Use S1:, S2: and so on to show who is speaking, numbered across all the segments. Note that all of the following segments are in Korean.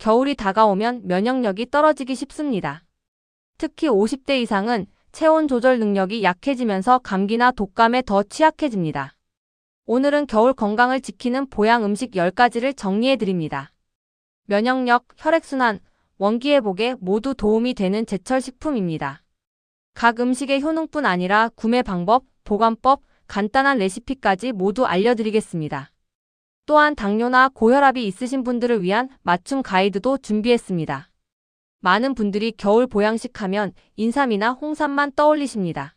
S1: 겨울이 다가오면 면역력이 떨어지기 쉽습니다. 특히 50대 이상은 체온 조절 능력이 약해지면서 감기나 독감에 더 취약해집니다. 오늘은 겨울 건강을 지키는 보양 음식 10가지를 정리해드립니다. 면역력, 혈액순환, 원기회복에 모두 도움이 되는 제철 식품입니다. 각 음식의 효능뿐 아니라 구매 방법, 보관법, 간단한 레시피까지 모두 알려드리겠습니다. 또한 당뇨나 고혈압이 있으신 분들을 위한 맞춤 가이드도 준비했습니다. 많은 분들이 겨울 보양식 하면 인삼이나 홍삼만 떠올리십니다.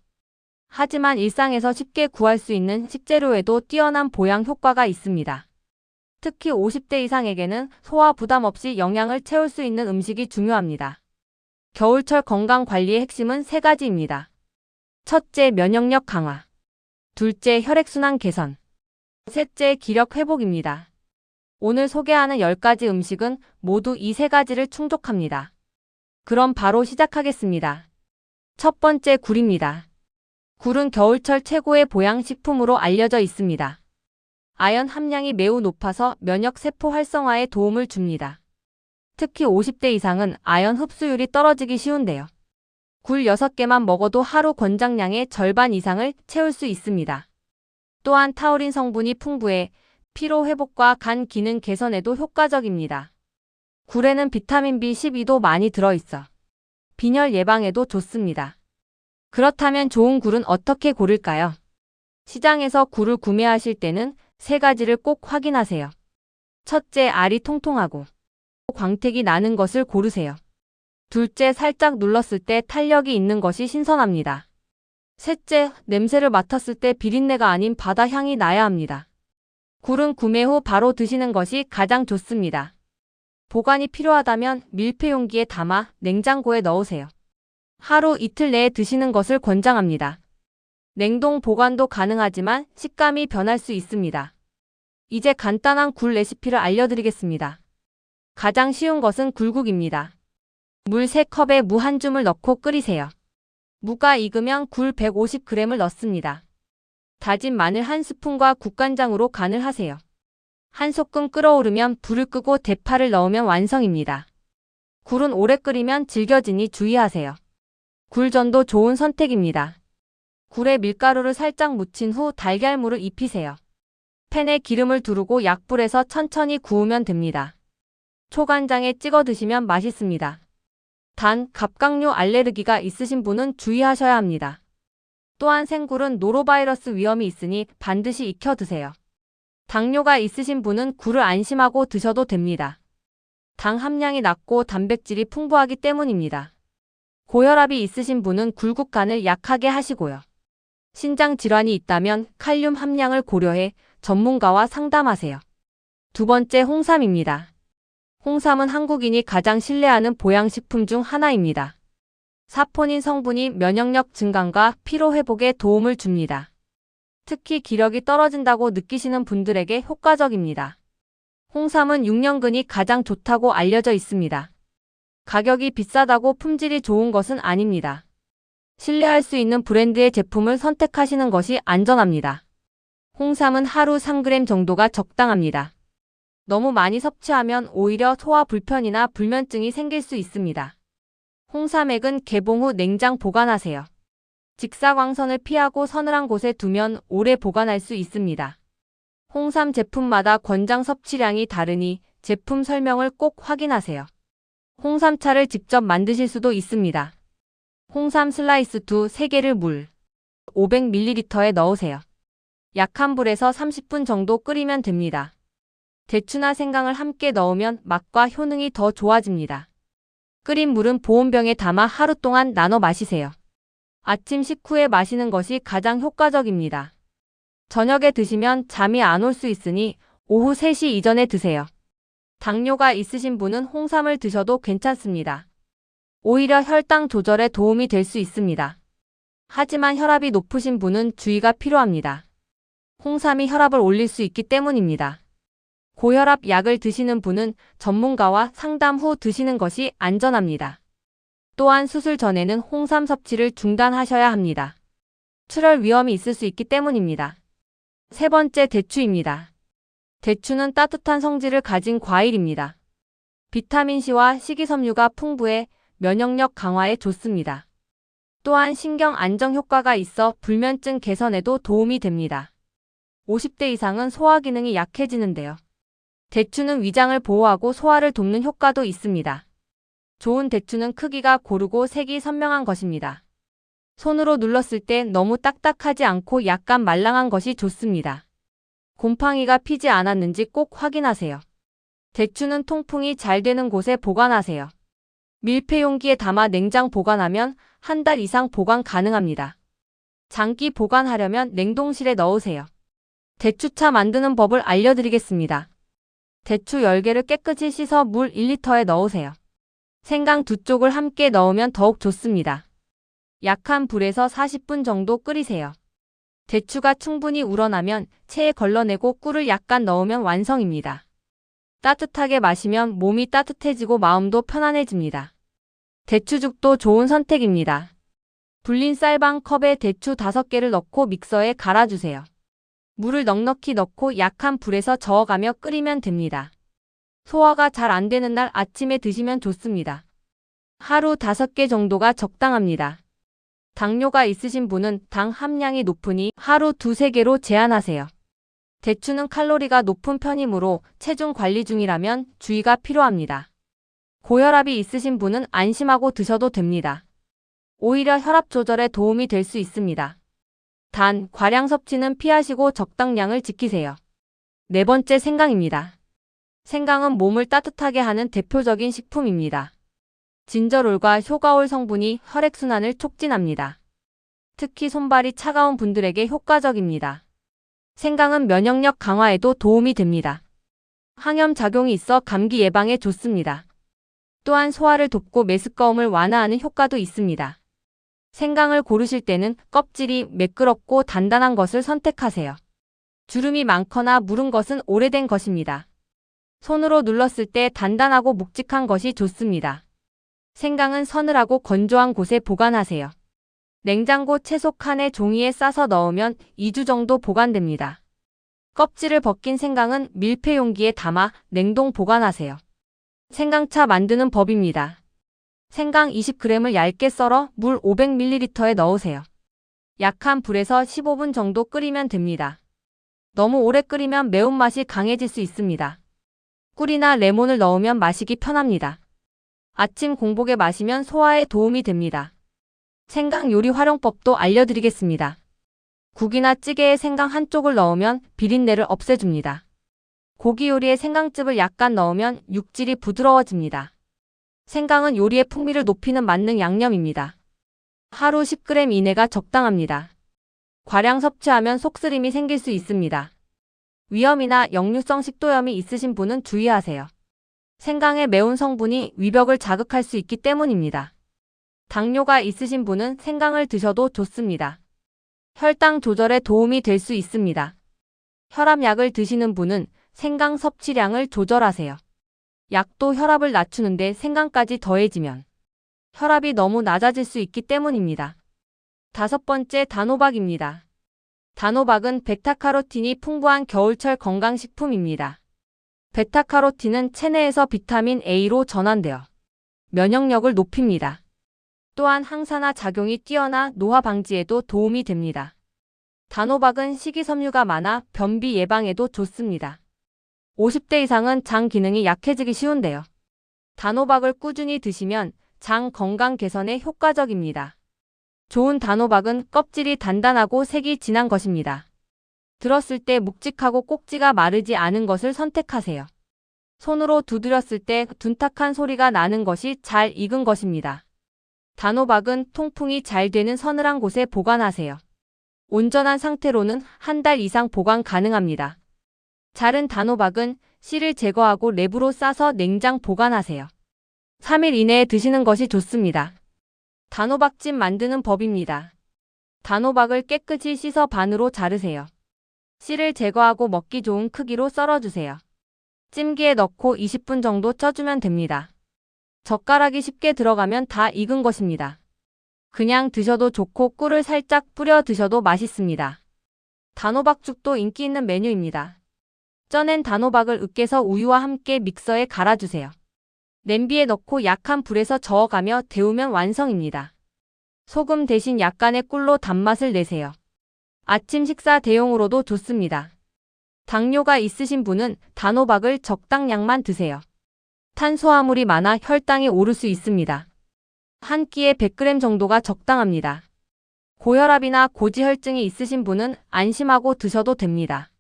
S1: 하지만 일상에서 쉽게 구할 수 있는 식재료에도 뛰어난 보양 효과가 있습니다. 특히 50대 이상에게는 소화 부담 없이 영양을 채울 수 있는 음식이 중요합니다. 겨울철 건강 관리의 핵심은 3가지입니다. 첫째, 면역력 강화. 둘째, 혈액순환 개선. 셋째, 기력 회복입니다. 오늘 소개하는 10가지 음식은 모두 이 3가지를 충족합니다. 그럼 바로 시작하겠습니다. 첫 번째, 굴입니다. 굴은 겨울철 최고의 보양식품으로 알려져 있습니다. 아연 함량이 매우 높아서 면역 세포 활성화에 도움을 줍니다. 특히 50대 이상은 아연 흡수율이 떨어지기 쉬운데요. 굴 6개만 먹어도 하루 권장량의 절반 이상을 채울 수 있습니다. 또한 타우린 성분이 풍부해 피로 회복과 간 기능 개선에도 효과적입니다. 굴에는 비타민 B12도 많이 들어있어 빈혈 예방에도 좋습니다. 그렇다면 좋은 굴은 어떻게 고를까요? 시장에서 굴을 구매하실 때는 3가지를 꼭 확인하세요. 첫째, 알이 통통하고 광택이 나는 것을 고르세요. 둘째, 살짝 눌렀을 때 탄력이 있는 것이 신선합니다. 셋째, 냄새를 맡았을 때 비린내가 아닌 바다 향이 나야 합니다. 굴은 구매 후 바로 드시는 것이 가장 좋습니다. 보관이 필요하다면 밀폐 용기에 담아 냉장고에 넣으세요. 하루 이틀 내에 드시는 것을 권장합니다. 냉동 보관도 가능하지만 식감이 변할 수 있습니다. 이제 간단한 굴 레시피를 알려드리겠습니다. 가장 쉬운 것은 굴국입니다. 물 3컵에 무 1줌을 넣고 끓이세요. 무가 익으면 굴 150g을 넣습니다. 다진 마늘 1스푼과 국간장으로 간을 하세요. 한 소끔 끓어오르면 불을 끄고 대파를 넣으면 완성입니다. 굴은 오래 끓이면 질겨지니 주의하세요. 굴전도 좋은 선택입니다. 굴에 밀가루를 살짝 묻힌 후 달걀물을 입히세요. 팬에 기름을 두르고 약불에서 천천히 구우면 됩니다. 초간장에 찍어 드시면 맛있습니다. 단, 갑각류 알레르기가 있으신 분은 주의하셔야 합니다. 또한 생굴은 노로바이러스 위험이 있으니 반드시 익혀 드세요. 당뇨가 있으신 분은 굴을 안심하고 드셔도 됩니다. 당 함량이 낮고 단백질이 풍부하기 때문입니다. 고혈압이 있으신 분은 굴국 간을 약하게 하시고요. 신장 질환이 있다면 칼륨 함량을 고려해 전문가와 상담하세요. 두 번째, 홍삼입니다. 홍삼은 한국인이 가장 신뢰하는 보양식품 중 하나입니다. 사포닌 성분이 면역력 증강과 피로 회복에 도움을 줍니다. 특히 기력이 떨어진다고 느끼시는 분들에게 효과적입니다. 홍삼은 6년근이 가장 좋다고 알려져 있습니다. 가격이 비싸다고 품질이 좋은 것은 아닙니다. 신뢰할 수 있는 브랜드의 제품을 선택하시는 것이 안전합니다. 홍삼은 하루 3g 정도가 적당합니다. 너무 많이 섭취하면 오히려 소화 불편이나 불면증이 생길 수 있습니다. 홍삼액은 개봉 후 냉장 보관하세요. 직사광선을 피하고 서늘한 곳에 두면 오래 보관할 수 있습니다. 홍삼 제품마다 권장 섭취량이 다르니 제품 설명을 꼭 확인하세요. 홍삼차를 직접 만드실 수도 있습니다. 홍삼 슬라이스 3개를 물 500ml에 넣으세요. 약한 불에서 30분 정도 끓이면 됩니다. 대추나 생강을 함께 넣으면 맛과 효능이 더 좋아집니다. 끓인 물은 보온병에 담아 하루 동안 나눠 마시세요. 아침 식후에 마시는 것이 가장 효과적입니다. 저녁에 드시면 잠이 안 올 수 있으니 오후 3시 이전에 드세요. 당뇨가 있으신 분은 홍삼을 드셔도 괜찮습니다. 오히려 혈당 조절에 도움이 될 수 있습니다. 하지만 혈압이 높으신 분은 주의가 필요합니다. 홍삼이 혈압을 올릴 수 있기 때문입니다. 고혈압 약을 드시는 분은 전문가와 상담 후 드시는 것이 안전합니다. 또한 수술 전에는 홍삼 섭취를 중단하셔야 합니다. 출혈 위험이 있을 수 있기 때문입니다. 세 번째, 대추입니다. 대추는 따뜻한 성질을 가진 과일입니다. 비타민C와 식이섬유가 풍부해 면역력 강화에 좋습니다. 또한 신경 안정 효과가 있어 불면증 개선에도 도움이 됩니다. 50대 이상은 소화 기능이 약해지는데요. 대추는 위장을 보호하고 소화를 돕는 효과도 있습니다. 좋은 대추는 크기가 고르고 색이 선명한 것입니다. 손으로 눌렀을 때 너무 딱딱하지 않고 약간 말랑한 것이 좋습니다. 곰팡이가 피지 않았는지 꼭 확인하세요. 대추는 통풍이 잘 되는 곳에 보관하세요. 밀폐 용기에 담아 냉장 보관하면 한 달 이상 보관 가능합니다. 장기 보관하려면 냉동실에 넣으세요. 대추차 만드는 법을 알려드리겠습니다. 대추 10개를 깨끗이 씻어 물 1리터에 넣으세요. 생강 2쪽을 함께 넣으면 더욱 좋습니다. 약한 불에서 40분 정도 끓이세요. 대추가 충분히 우러나면 체에 걸러내고 꿀을 약간 넣으면 완성입니다. 따뜻하게 마시면 몸이 따뜻해지고 마음도 편안해집니다. 대추죽도 좋은 선택입니다. 불린 쌀방 컵에 대추 5개를 넣고 믹서에 갈아주세요. 물을 넉넉히 넣고 약한 불에서 저어가며 끓이면 됩니다. 소화가 잘 안 되는 날 아침에 드시면 좋습니다. 하루 5개 정도가 적당합니다. 당뇨가 있으신 분은 당 함량이 높으니 하루 2~3개로 제한하세요. 대추는 칼로리가 높은 편이므로 체중 관리 중이라면 주의가 필요합니다. 고혈압이 있으신 분은 안심하고 드셔도 됩니다. 오히려 혈압 조절에 도움이 될 수 있습니다. 단, 과량 섭취는 피하시고 적당량을 지키세요. 네 번째, 생강입니다. 생강은 몸을 따뜻하게 하는 대표적인 식품입니다. 진저롤과 효가올 성분이 혈액순환을 촉진합니다. 특히 손발이 차가운 분들에게 효과적입니다. 생강은 면역력 강화에도 도움이 됩니다. 항염 작용이 있어 감기 예방에 좋습니다. 또한 소화를 돕고 메스꺼움을 완화하는 효과도 있습니다. 생강을 고르실 때는 껍질이 매끄럽고 단단한 것을 선택하세요. 주름이 많거나 무른 것은 오래된 것입니다. 손으로 눌렀을 때 단단하고 묵직한 것이 좋습니다. 생강은 서늘하고 건조한 곳에 보관하세요. 냉장고 채소 칸에 종이에 싸서 넣으면 2주 정도 보관됩니다. 껍질을 벗긴 생강은 밀폐 용기에 담아 냉동 보관하세요. 생강차 만드는 법입니다. 생강 20g을 얇게 썰어 물 500ml에 넣으세요. 약한 불에서 15분 정도 끓이면 됩니다. 너무 오래 끓이면 매운맛이 강해질 수 있습니다. 꿀이나 레몬을 넣으면 마시기 편합니다. 아침 공복에 마시면 소화에 도움이 됩니다. 생강 요리 활용법도 알려드리겠습니다. 국이나 찌개에 생강 한쪽을 넣으면 비린내를 없애줍니다. 고기 요리에 생강즙을 약간 넣으면 육질이 부드러워집니다. 생강은 요리의 풍미를 높이는 만능 양념입니다. 하루 10g 이내가 적당합니다. 과량 섭취하면 속쓰림이 생길 수 있습니다. 위염이나 역류성 식도염이 있으신 분은 주의하세요. 생강의 매운 성분이 위벽을 자극할 수 있기 때문입니다. 당뇨가 있으신 분은 생강을 드셔도 좋습니다. 혈당 조절에 도움이 될 수 있습니다. 혈압약을 드시는 분은 생강 섭취량을 조절하세요. 약도 혈압을 낮추는데 생강까지 더해지면 혈압이 너무 낮아질 수 있기 때문입니다. 5번째, 단호박입니다. 단호박은 베타카로틴이 풍부한 겨울철 건강식품입니다. 베타카로틴은 체내에서 비타민 A로 전환되어 면역력을 높입니다. 또한 항산화 작용이 뛰어나 노화 방지에도 도움이 됩니다. 단호박은 식이섬유가 많아 변비 예방에도 좋습니다. 50대 이상은 장 기능이 약해지기 쉬운데요. 단호박을 꾸준히 드시면 장 건강 개선에 효과적입니다. 좋은 단호박은 껍질이 단단하고 색이 진한 것입니다. 들었을 때 묵직하고 꼭지가 마르지 않은 것을 선택하세요. 손으로 두드렸을 때 둔탁한 소리가 나는 것이 잘 익은 것입니다. 단호박은 통풍이 잘 되는 서늘한 곳에 보관하세요. 온전한 상태로는 한 달 이상 보관 가능합니다. 자른 단호박은 씨를 제거하고 랩으로 싸서 냉장 보관하세요. 3일 이내에 드시는 것이 좋습니다. 단호박찜 만드는 법입니다. 단호박을 깨끗이 씻어 반으로 자르세요. 씨를 제거하고 먹기 좋은 크기로 썰어주세요. 찜기에 넣고 20분 정도 쪄주면 됩니다. 젓가락이 쉽게 들어가면 다 익은 것입니다. 그냥 드셔도 좋고 꿀을 살짝 뿌려 드셔도 맛있습니다. 단호박죽도 인기 있는 메뉴입니다. 쪄낸 단호박을 으깨서 우유와 함께 믹서에 갈아주세요. 냄비에 넣고 약한 불에서 저어가며 데우면 완성입니다. 소금 대신 약간의 꿀로 단맛을 내세요. 아침 식사 대용으로도 좋습니다. 당뇨가 있으신 분은 단호박을 적당량만 드세요. 탄수화물이 많아 혈당이 오를 수 있습니다. 한 끼에 100g 정도가 적당합니다. 고혈압이나 고지혈증이 있으신 분은 안심하고 드셔도 됩니다.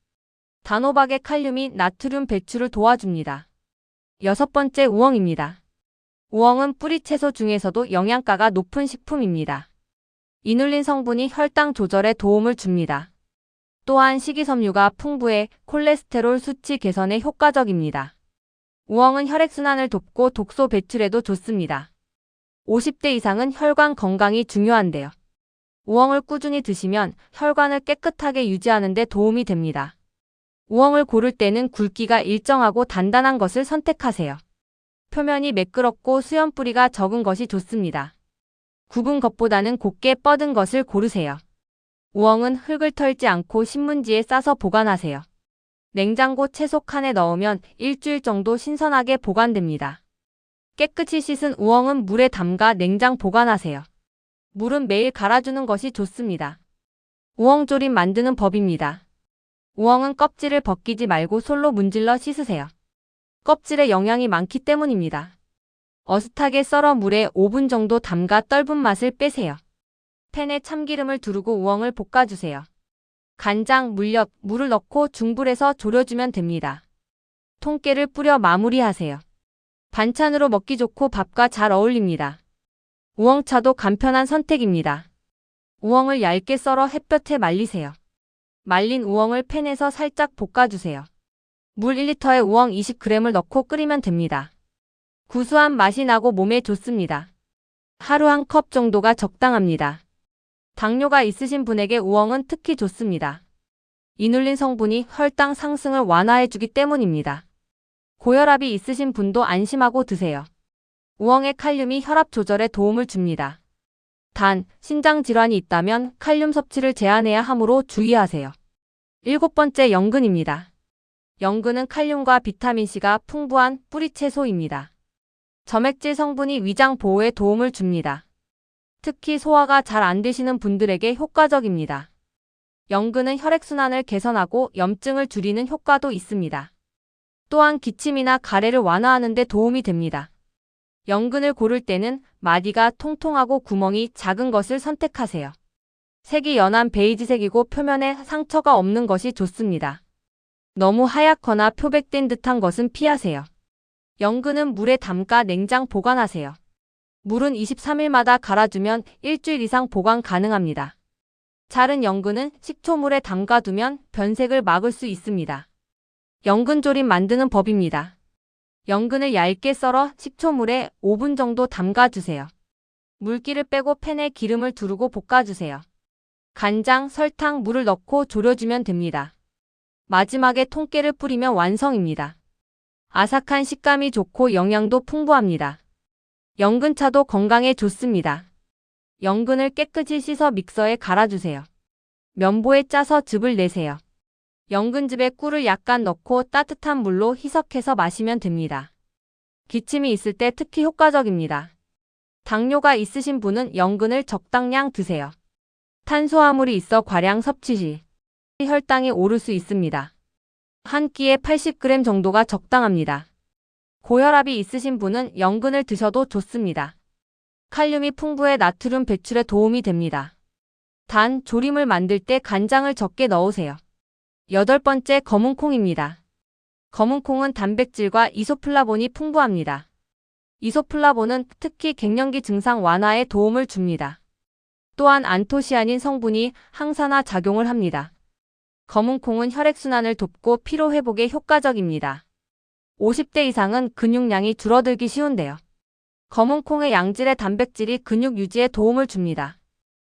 S1: 단호박의 칼륨이 나트륨 배출을 도와줍니다. 6번째, 우엉입니다. 우엉은 뿌리채소 중에서도 영양가가 높은 식품입니다. 이눌린 성분이 혈당 조절에 도움을 줍니다. 또한 식이섬유가 풍부해 콜레스테롤 수치 개선에 효과적입니다. 우엉은 혈액순환을 돕고 독소 배출에도 좋습니다. 50대 이상은 혈관 건강이 중요한데요. 우엉을 꾸준히 드시면 혈관을 깨끗하게 유지하는 데 도움이 됩니다. 우엉을 고를 때는 굵기가 일정하고 단단한 것을 선택하세요. 표면이 매끄럽고 수염뿌리가 적은 것이 좋습니다. 굽은 것보다는 곱게 뻗은 것을 고르세요. 우엉은 흙을 털지 않고 신문지에 싸서 보관하세요. 냉장고 채소 칸에 넣으면 일주일 정도 신선하게 보관됩니다. 깨끗이 씻은 우엉은 물에 담가 냉장 보관하세요. 물은 매일 갈아주는 것이 좋습니다. 우엉조림 만드는 법입니다. 우엉은 껍질을 벗기지 말고 솔로 문질러 씻으세요. 껍질에 영양이 많기 때문입니다. 어슷하게 썰어 물에 5분 정도 담가 떫은 맛을 빼세요. 팬에 참기름을 두르고 우엉을 볶아주세요. 간장, 물엿, 물을 넣고 중불에서 졸여주면 됩니다. 통깨를 뿌려 마무리하세요. 반찬으로 먹기 좋고 밥과 잘 어울립니다. 우엉차도 간편한 선택입니다. 우엉을 얇게 썰어 햇볕에 말리세요. 말린 우엉을 팬에서 살짝 볶아주세요. 물 1리터에 우엉 20g을 넣고 끓이면 됩니다. 구수한 맛이 나고 몸에 좋습니다. 하루 1컵 정도가 적당합니다. 당뇨가 있으신 분에게 우엉은 특히 좋습니다. 이눌린 성분이 혈당 상승을 완화해주기 때문입니다. 고혈압이 있으신 분도 안심하고 드세요. 우엉의 칼륨이 혈압 조절에 도움을 줍니다. 단, 신장 질환이 있다면 칼륨 섭취를 제한해야 하므로 주의하세요. 7번째, 연근입니다. 연근은 칼륨과 비타민C가 풍부한 뿌리채소입니다. 점액질 성분이 위장 보호에 도움을 줍니다. 특히 소화가 잘 안 되시는 분들에게 효과적입니다. 연근은 혈액순환을 개선하고 염증을 줄이는 효과도 있습니다. 또한 기침이나 가래를 완화하는 데 도움이 됩니다. 연근을 고를 때는 마디가 통통하고 구멍이 작은 것을 선택하세요. 색이 연한 베이지색이고 표면에 상처가 없는 것이 좋습니다. 너무 하얗거나 표백된 듯한 것은 피하세요. 연근은 물에 담가 냉장 보관하세요. 물은 23일마다 갈아주면 일주일 이상 보관 가능합니다. 자른 연근은 식초물에 담가두면 변색을 막을 수 있습니다. 연근조림 만드는 법입니다. 연근을 얇게 썰어 식초물에 5분 정도 담가주세요. 물기를 빼고 팬에 기름을 두르고 볶아주세요. 간장, 설탕, 물을 넣고 졸여주면 됩니다. 마지막에 통깨를 뿌리면 완성입니다. 아삭한 식감이 좋고 영양도 풍부합니다. 연근차도 건강에 좋습니다. 연근을 깨끗이 씻어 믹서에 갈아주세요. 면보에 짜서 즙을 내세요. 연근즙에 꿀을 약간 넣고 따뜻한 물로 희석해서 마시면 됩니다. 기침이 있을 때 특히 효과적입니다. 당뇨가 있으신 분은 연근을 적당량 드세요. 탄수화물이 있어 과량 섭취 시 혈당이 오를 수 있습니다. 한 끼에 80g 정도가 적당합니다. 고혈압이 있으신 분은 연근을 드셔도 좋습니다. 칼륨이 풍부해 나트륨 배출에 도움이 됩니다. 단, 조림을 만들 때 간장을 적게 넣으세요. 8번째, 검은콩입니다. 검은콩은 단백질과 이소플라본이 풍부합니다. 이소플라본은 특히 갱년기 증상 완화에 도움을 줍니다. 또한 안토시아닌 성분이 항산화 작용을 합니다. 검은콩은 혈액순환을 돕고 피로회복에 효과적입니다. 50대 이상은 근육량이 줄어들기 쉬운데요. 검은콩의 양질의 단백질이 근육 유지에 도움을 줍니다.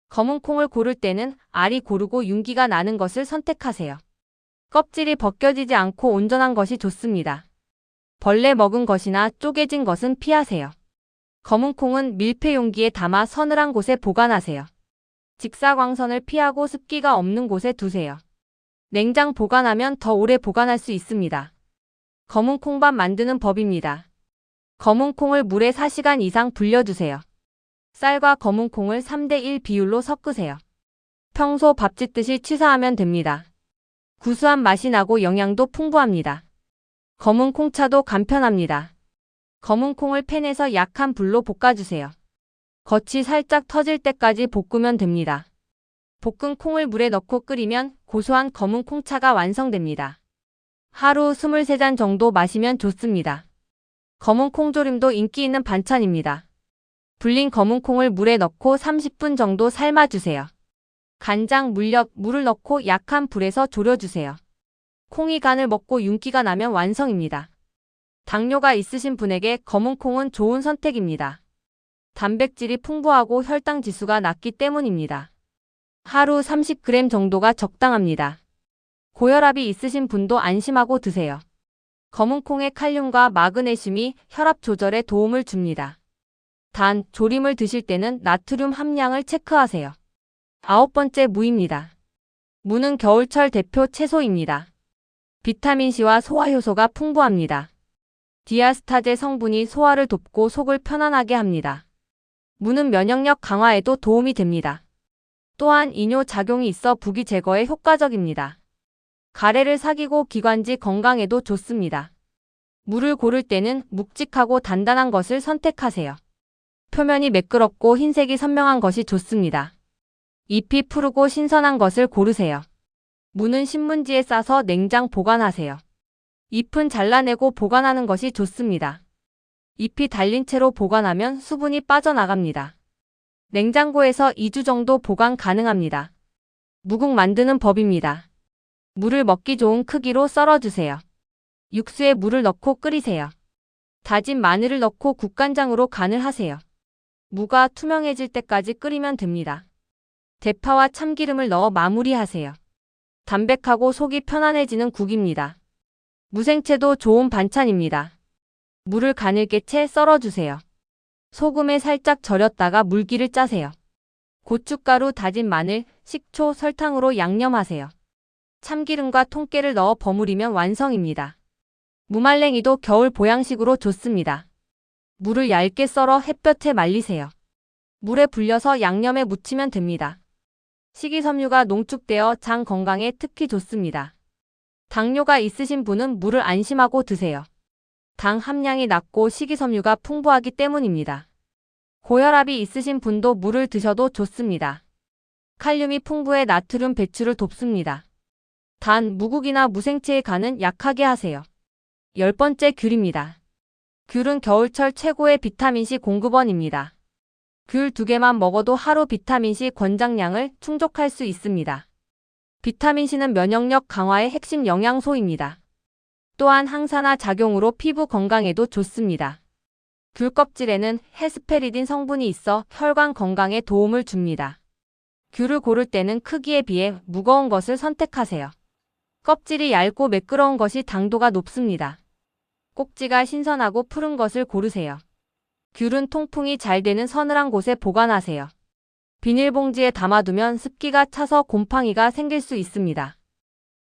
S1: 검은콩을 고를 때는 알이 고르고 윤기가 나는 것을 선택하세요. 껍질이 벗겨지지 않고 온전한 것이 좋습니다. 벌레 먹은 것이나 쪼개진 것은 피하세요. 검은콩은 밀폐 용기에 담아 서늘한 곳에 보관하세요. 직사광선을 피하고 습기가 없는 곳에 두세요. 냉장 보관하면 더 오래 보관할 수 있습니다. 검은콩밥 만드는 법입니다. 검은 콩을 물에 4시간 이상 불려주세요. 쌀과 검은 콩을 3대1 비율로 섞으세요. 평소 밥 짓듯이 취사하면 됩니다. 구수한 맛이 나고 영양도 풍부합니다. 검은 콩차도 간편합니다. 검은 콩을 팬에서 약한 불로 볶아주세요. 겉이 살짝 터질 때까지 볶으면 됩니다. 볶은 콩을 물에 넣고 끓이면 고소한 검은 콩차가 완성됩니다. 하루 23잔 정도 마시면 좋습니다. 검은 콩조림도 인기 있는 반찬입니다. 불린 검은 콩을 물에 넣고 30분 정도 삶아주세요. 간장, 물엿, 물을 넣고 약한 불에서 졸여주세요. 콩이 간을 먹고 윤기가 나면 완성입니다. 당뇨가 있으신 분에게 검은 콩은 좋은 선택입니다. 단백질이 풍부하고 혈당 지수가 낮기 때문입니다. 하루 30g 정도가 적당합니다. 고혈압이 있으신 분도 안심하고 드세요. 검은 콩의 칼륨과 마그네슘이 혈압 조절에 도움을 줍니다. 단, 조림을 드실 때는 나트륨 함량을 체크하세요. 9번째, 무입니다. 무는 겨울철 대표 채소입니다. 비타민C와 소화효소가 풍부합니다. 디아스타제 성분이 소화를 돕고 속을 편안하게 합니다. 무는 면역력 강화에도 도움이 됩니다. 또한 이뇨 작용이 있어 부기 제거에 효과적입니다. 가래를 사귀고 기관지 건강에도 좋습니다. 무를 고를 때는 묵직하고 단단한 것을 선택하세요. 표면이 매끄럽고 흰색이 선명한 것이 좋습니다. 잎이 푸르고 신선한 것을 고르세요. 무는 신문지에 싸서 냉장 보관하세요. 잎은 잘라내고 보관하는 것이 좋습니다. 잎이 달린 채로 보관하면 수분이 빠져나갑니다. 냉장고에서 2주 정도 보관 가능합니다. 무국 만드는 법입니다. 무를 먹기 좋은 크기로 썰어주세요. 육수에 물을 넣고 끓이세요. 다진 마늘을 넣고 국간장으로 간을 하세요. 무가 투명해질 때까지 끓이면 됩니다. 대파와 참기름을 넣어 마무리하세요. 담백하고 속이 편안해지는 국입니다. 무생채도 좋은 반찬입니다. 무를 가늘게 채 썰어주세요. 소금에 살짝 절였다가 물기를 짜세요. 고춧가루, 다진 마늘, 식초, 설탕으로 양념하세요. 참기름과 통깨를 넣어 버무리면 완성입니다. 무말랭이도 겨울 보양식으로 좋습니다. 무를 얇게 썰어 햇볕에 말리세요. 물에 불려서 양념에 묻히면 됩니다. 식이섬유가 농축되어 장 건강에 특히 좋습니다. 당뇨가 있으신 분은 무를 안심하고 드세요. 당 함량이 낮고 식이섬유가 풍부하기 때문입니다. 고혈압이 있으신 분도 무를 드셔도 좋습니다. 칼륨이 풍부해 나트륨 배출을 돕습니다. 단, 무국이나 무생채의 간은 약하게 하세요. 10번째, 귤입니다. 귤은 겨울철 최고의 비타민C 공급원입니다. 귤 2개만 먹어도 하루 비타민C 권장량을 충족할 수 있습니다. 비타민C는 면역력 강화의 핵심 영양소입니다. 또한 항산화 작용으로 피부 건강에도 좋습니다. 귤 껍질에는 헤스페리딘 성분이 있어 혈관 건강에 도움을 줍니다. 귤을 고를 때는 크기에 비해 무거운 것을 선택하세요. 껍질이 얇고 매끄러운 것이 당도가 높습니다. 꼭지가 신선하고 푸른 것을 고르세요. 귤은 통풍이 잘 되는 서늘한 곳에 보관하세요. 비닐봉지에 담아두면 습기가 차서 곰팡이가 생길 수 있습니다.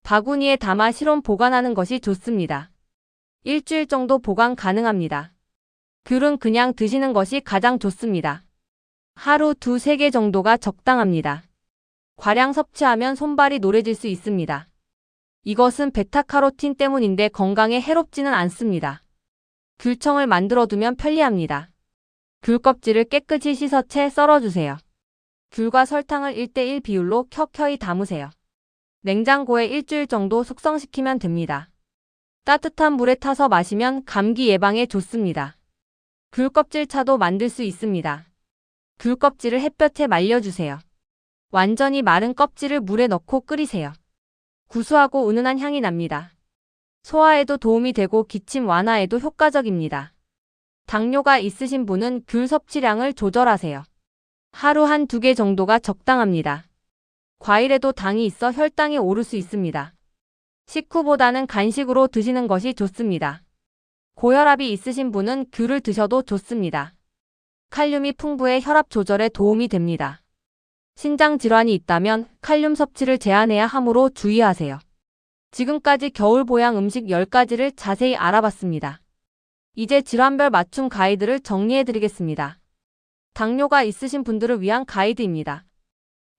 S1: 바구니에 담아 실온 보관하는 것이 좋습니다. 일주일 정도 보관 가능합니다. 귤은 그냥 드시는 것이 가장 좋습니다. 하루 2-3개 정도가 적당합니다. 과량 섭취하면 손발이 노래질 수 있습니다. 이것은 베타카로틴 때문인데 건강에 해롭지는 않습니다. 귤청을 만들어두면 편리합니다. 귤 껍질을 깨끗이 씻어 채 썰어주세요. 귤과 설탕을 1:1 비율로 켜켜이 담으세요. 냉장고에 일주일 정도 숙성시키면 됩니다. 따뜻한 물에 타서 마시면 감기 예방에 좋습니다. 귤 껍질 차도 만들 수 있습니다. 귤 껍질을 햇볕에 말려주세요. 완전히 마른 껍질을 물에 넣고 끓이세요. 구수하고 은은한 향이 납니다. 소화에도 도움이 되고 기침 완화에도 효과적입니다. 당뇨가 있으신 분은 귤 섭취량을 조절하세요. 하루 1-2개 정도가 적당합니다. 과일에도 당이 있어 혈당이 오를 수 있습니다. 식후보다는 간식으로 드시는 것이 좋습니다. 고혈압이 있으신 분은 귤을 드셔도 좋습니다. 칼륨이 풍부해 혈압 조절에 도움이 됩니다. 신장 질환이 있다면 칼륨 섭취를 제한해야 하므로 주의하세요. 지금까지 겨울 보양 음식 10가지를 자세히 알아봤습니다. 이제 질환별 맞춤 가이드를 정리해드리겠습니다. 당뇨가 있으신 분들을 위한 가이드입니다.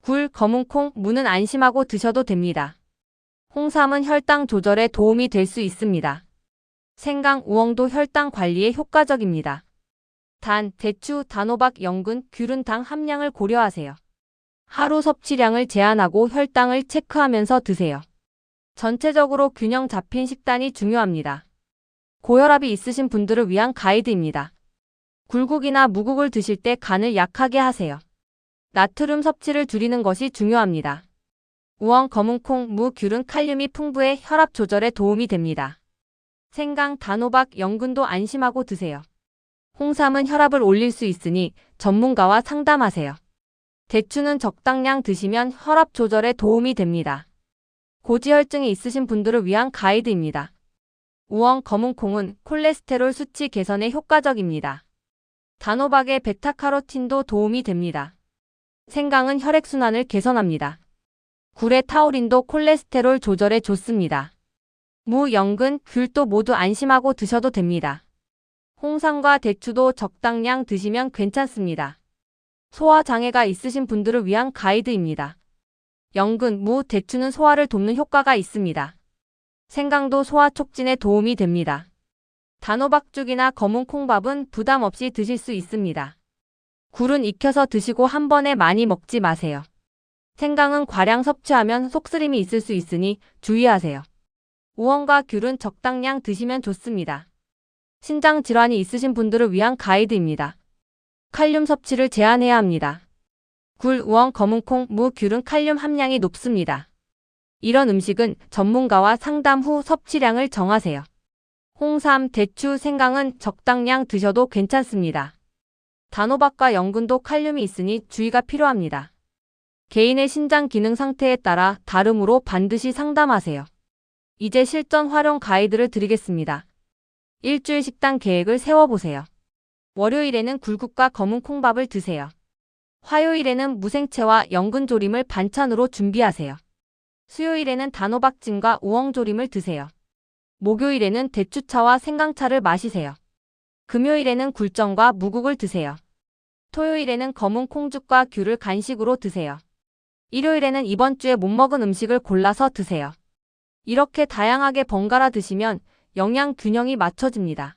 S1: 굴, 검은콩, 무는 안심하고 드셔도 됩니다. 홍삼은 혈당 조절에 도움이 될 수 있습니다. 생강, 우엉도 혈당 관리에 효과적입니다. 단, 대추, 단호박, 연근, 귤은 당 함량을 고려하세요. 하루 섭취량을 제한하고 혈당을 체크하면서 드세요. 전체적으로 균형 잡힌 식단이 중요합니다. 고혈압이 있으신 분들을 위한 가이드입니다. 굴국이나 무국을 드실 때 간을 약하게 하세요. 나트륨 섭취를 줄이는 것이 중요합니다. 우엉, 검은콩, 무, 귤은 칼륨이 풍부해 혈압 조절에 도움이 됩니다. 생강, 단호박, 연근도 안심하고 드세요. 홍삼은 혈압을 올릴 수 있으니 전문가와 상담하세요. 대추는 적당량 드시면 혈압 조절에 도움이 됩니다. 고지혈증이 있으신 분들을 위한 가이드입니다. 우엉, 검은콩은 콜레스테롤 수치 개선에 효과적입니다. 단호박의 베타카로틴도 도움이 됩니다. 생강은 혈액순환을 개선합니다. 굴의 타우린도 콜레스테롤 조절에 좋습니다. 무, 연근, 귤도 모두 안심하고 드셔도 됩니다. 홍삼과 대추도 적당량 드시면 괜찮습니다. 소화장애가 있으신 분들을 위한 가이드입니다. 연근, 무, 대추는 소화를 돕는 효과가 있습니다. 생강도 소화 촉진에 도움이 됩니다. 단호박죽이나 검은 콩밥은 부담 없이 드실 수 있습니다. 굴은 익혀서 드시고 한 번에 많이 먹지 마세요. 생강은 과량 섭취하면 속쓰림이 있을 수 있으니 주의하세요. 우엉과 귤은 적당량 드시면 좋습니다. 신장 질환이 있으신 분들을 위한 가이드입니다. 칼륨 섭취를 제한해야 합니다. 굴, 우엉, 검은콩, 무, 귤은 칼륨 함량이 높습니다. 이런 음식은 전문가와 상담 후 섭취량을 정하세요. 홍삼, 대추, 생강은 적당량 드셔도 괜찮습니다. 단호박과 연근도 칼륨이 있으니 주의가 필요합니다. 개인의 신장 기능 상태에 따라 다름으로 반드시 상담하세요. 이제 실전 활용 가이드를 드리겠습니다. 일주일 식단 계획을 세워보세요. 월요일에는 굴국과 검은 콩밥을 드세요. 화요일에는 무생채와 연근조림을 반찬으로 준비하세요. 수요일에는 단호박찜과 우엉조림을 드세요. 목요일에는 대추차와 생강차를 마시세요. 금요일에는 굴전과 무국을 드세요. 토요일에는 검은 콩죽과 귤을 간식으로 드세요. 일요일에는 이번 주에 못 먹은 음식을 골라서 드세요. 이렇게 다양하게 번갈아 드시면 영양 균형이 맞춰집니다.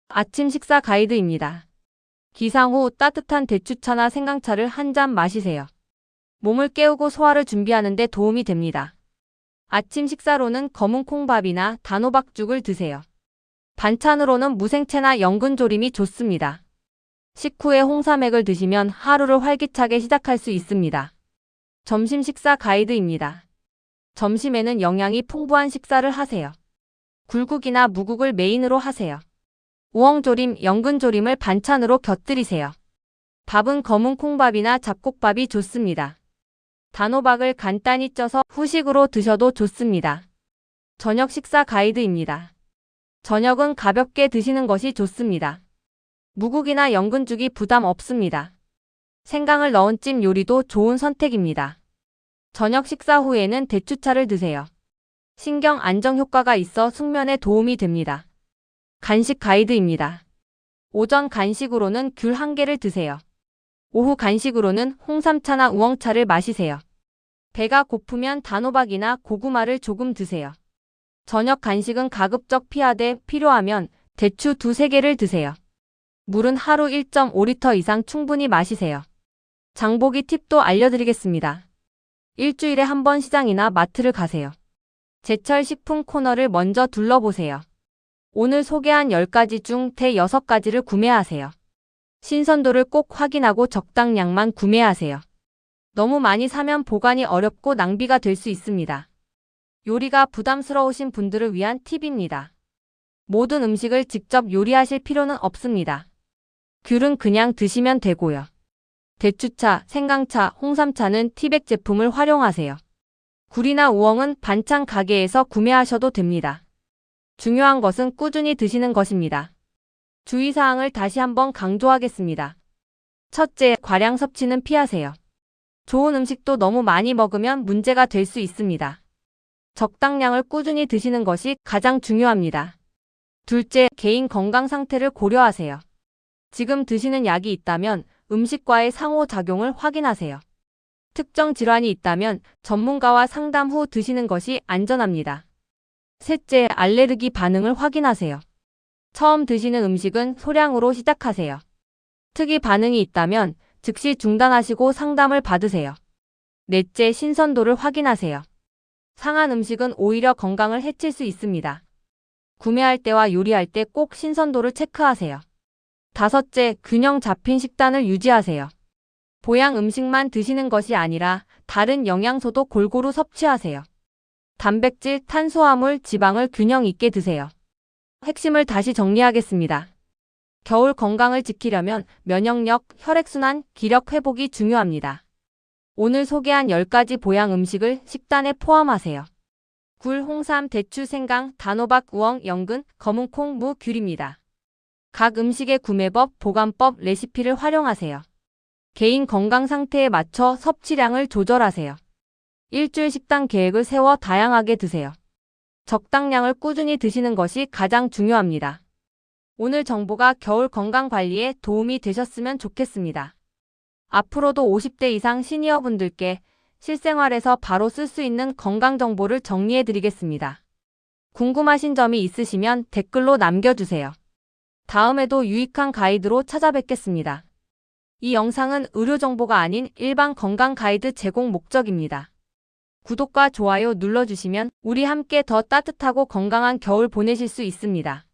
S1: 아침 식사 가이드입니다. 기상 후 따뜻한 대추차나 생강차를 한 잔 마시세요. 몸을 깨우고 소화를 준비하는 데 도움이 됩니다. 아침 식사로는 검은 콩밥이나 단호박죽을 드세요. 반찬으로는 무생채나 연근조림이 좋습니다. 식후에 홍삼액을 드시면 하루를 활기차게 시작할 수 있습니다. 점심 식사 가이드입니다. 점심에는 영양이 풍부한 식사를 하세요. 굴국이나 무국을 메인으로 하세요. 우엉조림, 연근조림을 반찬으로 곁들이세요. 밥은 검은 콩밥이나 잡곡밥이 좋습니다. 단호박을 간단히 쪄서 후식으로 드셔도 좋습니다. 저녁 식사 가이드입니다. 저녁은 가볍게 드시는 것이 좋습니다. 무국이나 연근죽이 부담 없습니다. 생강을 넣은 찜 요리도 좋은 선택입니다. 저녁 식사 후에는 대추차를 드세요. 신경 안정 효과가 있어 숙면에 도움이 됩니다. 간식 가이드입니다. 오전 간식으로는 귤 1개를 드세요. 오후 간식으로는 홍삼차나 우엉차를 마시세요. 배가 고프면 단호박이나 고구마를 조금 드세요. 저녁 간식은 가급적 피하되 필요하면 대추 2-3개를 드세요. 물은 하루 1.5리터 이상 충분히 마시세요. 장보기 팁도 알려드리겠습니다. 일주일에 한 번 시장이나 마트를 가세요. 제철 식품 코너를 먼저 둘러보세요. 오늘 소개한 10가지 중 대 6가지를 구매하세요. 신선도를 꼭 확인하고 적당량만 구매하세요. 너무 많이 사면 보관이 어렵고 낭비가 될 수 있습니다. 요리가 부담스러우신 분들을 위한 팁입니다. 모든 음식을 직접 요리하실 필요는 없습니다. 귤은 그냥 드시면 되고요. 대추차, 생강차, 홍삼차는 티백 제품을 활용하세요. 굴이나 우엉은 반찬 가게에서 구매하셔도 됩니다. 중요한 것은 꾸준히 드시는 것입니다. 주의사항을 다시 한번 강조하겠습니다. 첫째, 과량 섭취는 피하세요. 좋은 음식도 너무 많이 먹으면 문제가 될 수 있습니다. 적당량을 꾸준히 드시는 것이 가장 중요합니다. 둘째, 개인 건강 상태를 고려하세요. 지금 드시는 약이 있다면 음식과의 상호작용을 확인하세요. 특정 질환이 있다면 전문가와 상담 후 드시는 것이 안전합니다. 셋째, 알레르기 반응을 확인하세요. 처음 드시는 음식은 소량으로 시작하세요. 특이 반응이 있다면 즉시 중단하시고 상담을 받으세요. 넷째, 신선도를 확인하세요. 상한 음식은 오히려 건강을 해칠 수 있습니다. 구매할 때와 요리할 때 꼭 신선도를 체크하세요. 다섯째, 균형 잡힌 식단을 유지하세요. 보양 음식만 드시는 것이 아니라 다른 영양소도 골고루 섭취하세요. 단백질, 탄수화물, 지방을 균형 있게 드세요. 핵심을 다시 정리하겠습니다. 겨울 건강을 지키려면 면역력, 혈액순환, 기력 회복이 중요합니다. 오늘 소개한 10가지 보양 음식을 식단에 포함하세요. 굴, 홍삼, 대추, 생강, 단호박, 우엉, 연근, 검은콩, 무, 귤입니다. 각 음식의 구매법, 보관법, 레시피를 활용하세요. 개인 건강 상태에 맞춰 섭취량을 조절하세요. 일주일 식단 계획을 세워 다양하게 드세요. 적당량을 꾸준히 드시는 것이 가장 중요합니다. 오늘 정보가 겨울 건강 관리에 도움이 되셨으면 좋겠습니다. 앞으로도 50대 이상 시니어분들께 실생활에서 바로 쓸 수 있는 건강 정보를 정리해 드리겠습니다. 궁금하신 점이 있으시면 댓글로 남겨주세요. 다음에도 유익한 가이드로 찾아뵙겠습니다. 이 영상은 의료 정보가 아닌 일반 건강 가이드 제공 목적입니다. 구독과 좋아요 눌러주시면 우리 함께 더 따뜻하고 건강한 겨울 보내실 수 있습니다.